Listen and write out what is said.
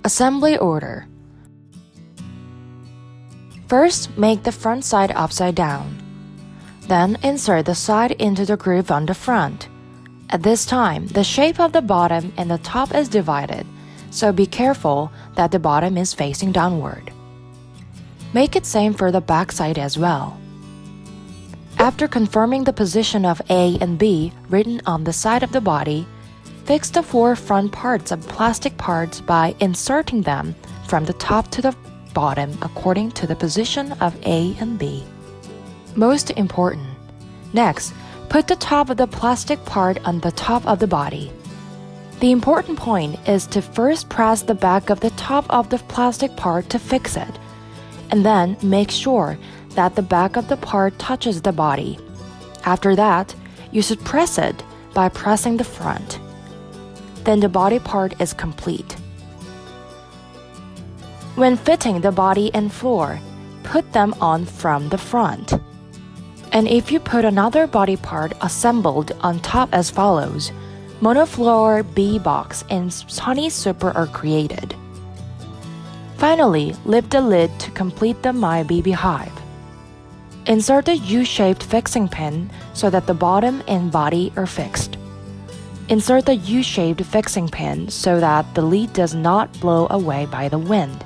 Assembly order. First, make the front side upside down. Then insert the side into the groove on the front. At this time, the shape of the bottom and the top is divided, so be careful that the bottom is facing downward. Make it same for the back side as well. After confirming the position of A and B written on the side of the body, fix the 4 front parts of plastic parts by inserting them from the top to the bottom according to the position of A and B. Most important. Next, put the top of the plastic part on the top of the body. The important point is to first press the back of the top of the plastic part to fix it, and then make sure that the back of the part touches the body. After that, you should press it by pressing the front. Then the body part is complete. When fitting the body and floor, put them on from the front. And if you put another body part assembled on top as follows, monofloor, bee box, and honey super are created. Finally, lift the lid to complete the MybeeH beehive. Insert the U-shaped fixing pin so that the bottom and body are fixed. Insert the U-shaped fixing pin so that the lid does not blow away by the wind.